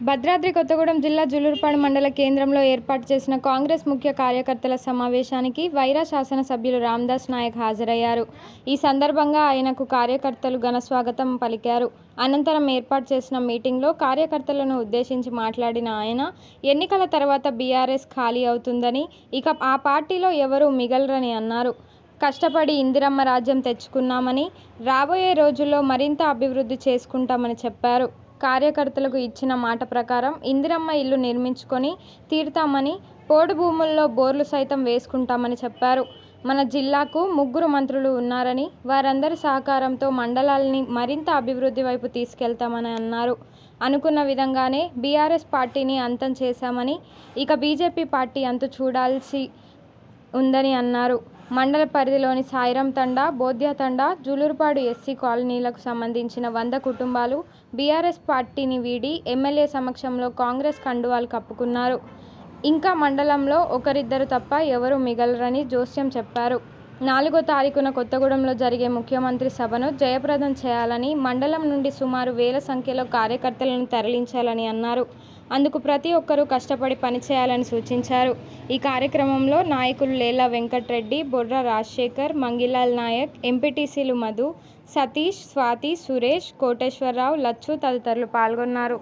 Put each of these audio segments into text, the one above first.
భద్రాద్రి కొత్తగూడెం జిల్లా జులూరుపాడు మండల కేంద్రంలో ఏర్పాటు చేసిన కాంగ్రెస్ ముఖ్య కార్యకర్తల సమావేశానికి వైరా శాసనసభ్యులు రామదాస్ నాయక్ హాజరయ్యారు. ఈ సందర్భంగా ఆయనకు కార్యకర్తలు ఘనస్వాగతం పలికారు. అనంతరం ఏర్పాటు చేసిన మీటింగ్లో కార్యకర్తలను ఉద్దేశించి మాట్లాడిన ఆయన, ఎన్నికల తర్వాత బీఆర్ఎస్ ఖాళీ అవుతుందని, ఇక ఆ పార్టీలో ఎవరూ మిగలరని అన్నారు. కష్టపడి ఇందిరమ్మ రాజ్యం తెచ్చుకున్నామని, రాబోయే రోజుల్లో మరింత అభివృద్ధి చేసుకుంటామని చెప్పారు. కార్యకర్తలకు ఇచ్చిన మాట ప్రకారం ఇందిరమ్మ ఇల్లు నిర్మించుకొని తీరుతామని, పోడు భూముల్లో బోర్లు సైతం వేసుకుంటామని చెప్పారు. మన జిల్లాకు 3 మంత్రులు ఉన్నారని, వారందరి సహకారంతో మండలాల్ని మరింత అభివృద్ధి వైపు తీసుకెళ్తామని అన్నారు. అనుకున్న విధంగానే బీఆర్ఎస్ పార్టీని అంతం చేశామని, ఇక బీజేపీ పార్టీ అంతు చూడాల్సి ఉందని అన్నారు. మండల పరిధిలోని సాయిరాం తండా, బోధ్య తండా, జులూరుపాడు ఎస్సీ కాలనీలకు సంబంధించిన 100 కుటుంబాలు బీఆర్ఎస్ పార్టీని వీడి ఎమ్మెల్యే సమక్షంలో కాంగ్రెస్ కండువాలు కప్పుకున్నారు. ఇంకా మండలంలో ఒకరిద్దరు తప్ప ఎవరూ మిగలరని జోస్యం చెప్పారు. 4వ తారీఖున కొత్తగూడెంలో జరిగే ముఖ్యమంత్రి సభను జయప్రదం చేయాలని, మండలం నుండి సుమారు వేల సంఖ్యలో కార్యకర్తలను తరలించాలని అన్నారు. అందుకు ప్రతి ఒక్కరూ కష్టపడి పనిచేయాలని సూచించారు. ఈ కార్యక్రమంలో నాయకులు లేళ్ల వెంకట్రెడ్డి, బొర్రా రాజశేఖర్, మంగిలాల్ నాయక్, ఎంపీటీసీలు మధు, సతీష్, స్వాతి, సురేష్, కోటేశ్వరరావు, లచ్చు తదితరులు పాల్గొన్నారు.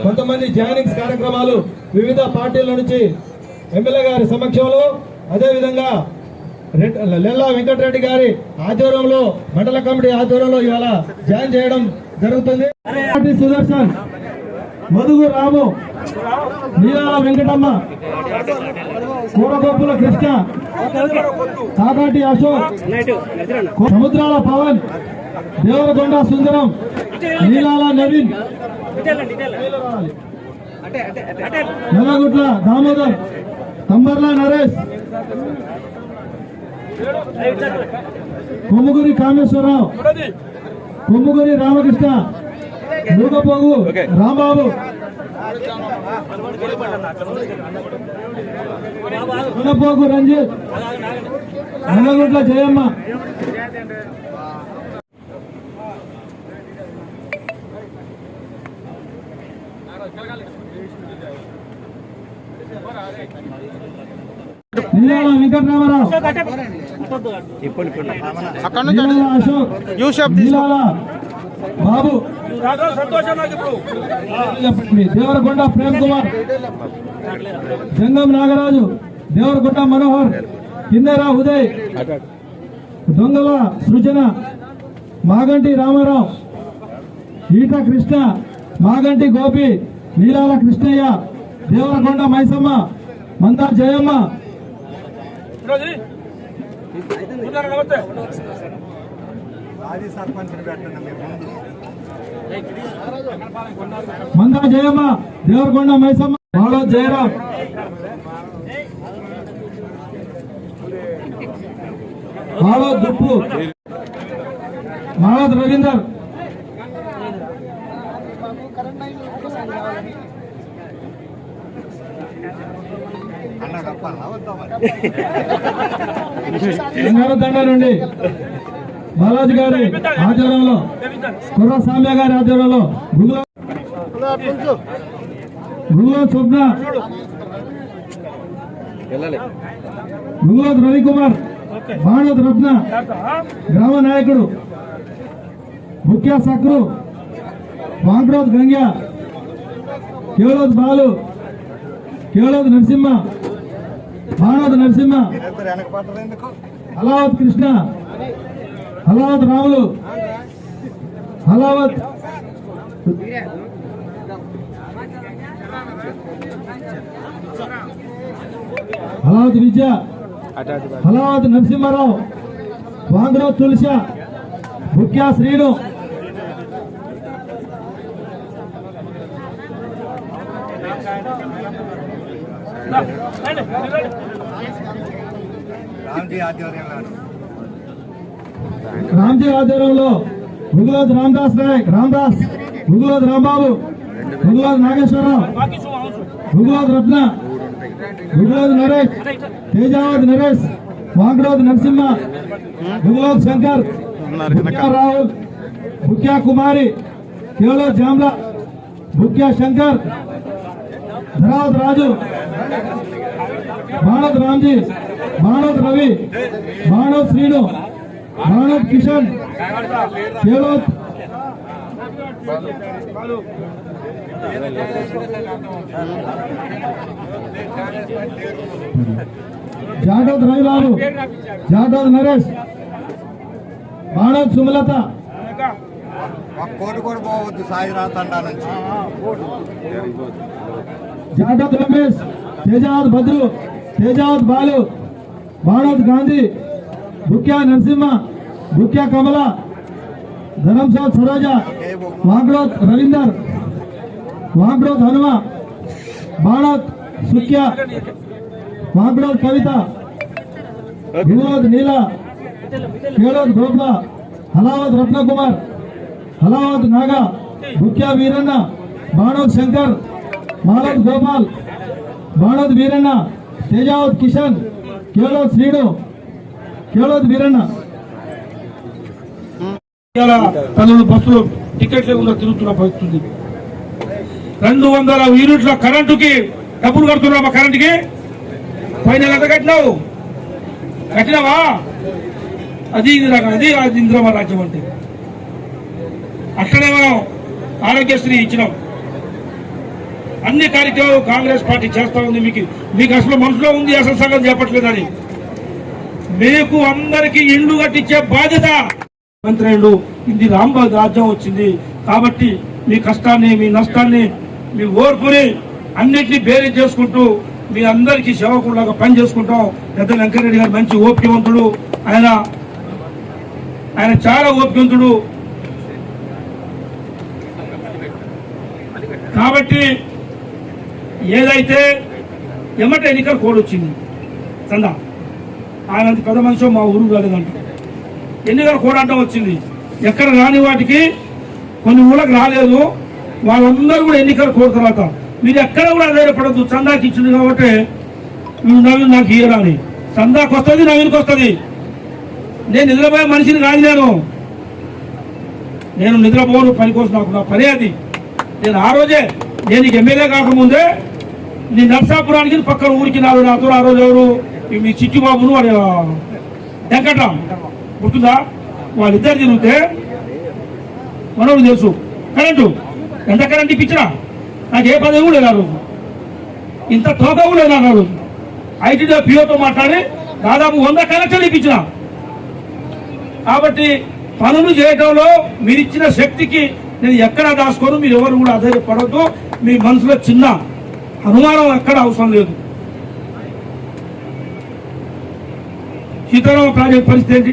కొంతమంది జాయినింగ్స్ కార్యక్రమాలు వివిధ పార్టీల నుంచి ఎమ్మెల్యే గారి సమక్షంలో, అదేవిధంగా లెల్లా వెంకటరెడ్డి గారి ఆధ్వర్యంలో, మండల కమిటీ ఆధ్వర్యంలో ఇవాళ జాయిన్ చేయడం జరుగుతుంది. సుదర్శన్, మధుగు రాము, నీలాల వెంకటమ్మ, కూరగొప్పుల కృష్ణ, కాకాటి అశోక్, సముద్రాల పవన్, దేవరకొండ సుందరం, నీలాల నవీన్, నల్లగుట్ల దామోదర్, తంబర్ల నరేష్, కొమ్ముగురి కామేశ్వరరావు, కొమ్ముగురి రామకృష్ణ, మూగపోగు రాంబాబు, మునపోగు రంజిత్, నల్లగుట్ల జయమ్మ. నీలాల వెంకటరామారావు, అశోక్, నీలాల బాబు, దేవరకొండ ప్రేమ్ కుమార్, జంగం నాగరాజు, దేవరకొండ మనోహర్, కిందరా ఉదయ్, దొంగల సృజన, మాగంటి రామారావు, ఈట కృష్ణ, మాగంటి గోపి, నీలాల కృష్ణయ్య, దేవరకొండ మైసమ్మ, మందా జయమ్మ. మందా జయమ్మ, దేవరకొండ మైసమ్మ, మాళోద్ జయరాం, మాళోద్ దుప్పు, మాళోద్ రవీందర్, తండ నుండి బాలాజీ గారి ఆధ్వర్యంలో, కుర్ర సామ్య గారి ఆధ్వర్యంలో, గురులోద్ స్వప్న, గురులోద్ రవికుమార్, మానోద్ రత్న, గ్రామ నాయకుడు ముఖ్య సక్రు, వాంగ్రోద్ గంగ్యా, కేవలోద్ బాలు, కేవలోద్ నరసింహ, మానోద్ నరసింహ, హలావత్ కృష్ణ, హలావత్ రాములు, హలావత్ హలావత్ విద్య, హలావత్ నరసింహారావు, వాంగ్రోద్ తులస, ముఖ్య శ్రీను, రామ్జీ ఆధ్వర్యంలో గుగులోద్ రామదాస్ నాయక్, రామదాస్, గుగులోద్ రాంబాబు, గుగులోద్ నాగేశ్వరరావు, గుగులోద్ రత్న, గుగులోద్ నరేష్, తేజావత్ నరేష్, వాంగ్రోద్ నరసింహ, గుగులోద్ శంకర్, రాహుల్, ముఖ్య కుమారి, కేవలం జామ్లా, బుక్యా శంకర్, ధరావత్ రాజు, బాణోత్ రామ్జీ, బాణోత్ రవి, బాణోత్ శ్రీను, బాణోత్ కిషన్, కేలోత్ జాటోత్ రవిబాబు, జాటోత్ నరేష్, బాణోత్ సుమలత, కోటి కూడా పోవద్దు సాయిరాజ్ తండా నుంచి. జాటోత్ రమేష్, తేజావత్ భద్రు, తేజావత్ బాలు, బాణోత్ గాంధీ, బుక్యా నరసింహ, బుక్యా కమల, ధరంసోత్ సరోజ, వాగ్రోత్ రవీందర్, వాగ్రోత్ హనుమ, బాణోత్ సుఖ్య, వాగ్రోత్ కవిత, వినోద్ నీల, కేలోత్ గోప, హలావత్ రత్నకుమార్, హలావత్ నాగా, బుక్యా వీరన్న, బాణోత్ శంకర్, మాలవత్ గోపాల్, బాణోత్ వీరన్న, తేజావత్ కిషన్, కేలోత్ శ్రీను, కేలోత్ వీరన్న. పనులు బస్సులు టికెట్ లేకుండా తిరుగుతున్న పరిస్థితి. 200 యూనిట్ల కరెంటుకి డబ్బులు కడుతున్నావా? కరెంటుకి పైన ఎంత కట్టినావు? కట్టినావా? అది అది ఇంద్రమ రాజ్యం అంటే. అట్లనే మనం ఆరోగ్యశ్రీ ఇచ్చినాం. అన్ని కార్యక్రమాలు కాంగ్రెస్ పార్టీ చేస్తా ఉంది. మీకు అసలు మనసులో ఉంది, అసలు సంగతి చెప్పట్లేదని. మీకు అందరికీ ఇళ్లు కట్టించే బాధ్యత మంత్రి. ఇది రాంబాగ్ రాజ్యం వచ్చింది కాబట్టి మీ కష్టాన్ని, మీ నష్టాన్ని, మీ ఓర్పుని అన్నింటినీ బేరీ చేసుకుంటూ మీ అందరికీ సేవకులాగా పని చేసుకుంటాం. పెద్ద వెంకటరెడ్డి గారు మంచి ఓపికవంతుడు. ఆయన చాలా ఓపికవంతుడు. కాబట్టి ఏదైతే ఎమ్మట ఎన్నికల కోడ్ వచ్చింది చందా, ఆయన పెద్ద మనిషి మా ఊరు కాలేదంట. ఎన్నికల కోడ్ అడ్డం వచ్చింది. ఎక్కడ రాని వాటికి కొన్ని ఊళ్ళకి రాలేదు. వాళ్ళందరూ కూడా ఎన్నికల కోడ్ తర్వాత మీరు ఎక్కడ కూడా ఆధారపడద్దు. చందాకి ఇచ్చింది కాబట్టి నవీన్ నాకు ఇయ్యరాని. చందాకి వస్తుంది, నవీన్కి వస్తుంది. నేను నిద్రపోయే మనిషిని కాదు. నేను నిద్రపోను, పని కోసం నాకు నా పని అది. నేను ఆ రోజే, నేను ఎమ్మెల్యే కాకముందే నీ నర్సాపురానికి పక్కన ఊరికి నాతో ఆ రోజు ఎవరు మీ చిట్టిబాబును వాడు వెంకట్రామ్ గుర్తుందా? వాళ్ళిద్దరు తిరిగితే మనోడు తెలుసు. కరెంటు ఎంత కరెంట్ ఇప్పించినా నాకు ఏ పదవి కూడా లేదు. ఆ రోజు ఇంత తోక కూడా లేదు. ఆ రోజు ఐటీడీ పిఓతో మాట్లాడి దాదాపు 100 కనెక్షన్లు ఇప్పించిన. కాబట్టి పనులు చేయడంలో మీరిచ్చిన శక్తికి నేను ఎక్కడా దాచుకోను. మీరు ఎవరు కూడా ఆధారపడద్దు. మీ మనసులో చిన్న అనుమానం ఎక్కడ అవసరం లేదు. సీతారామ ప్రాజెక్ట్ పరిస్థితి ఏంటి?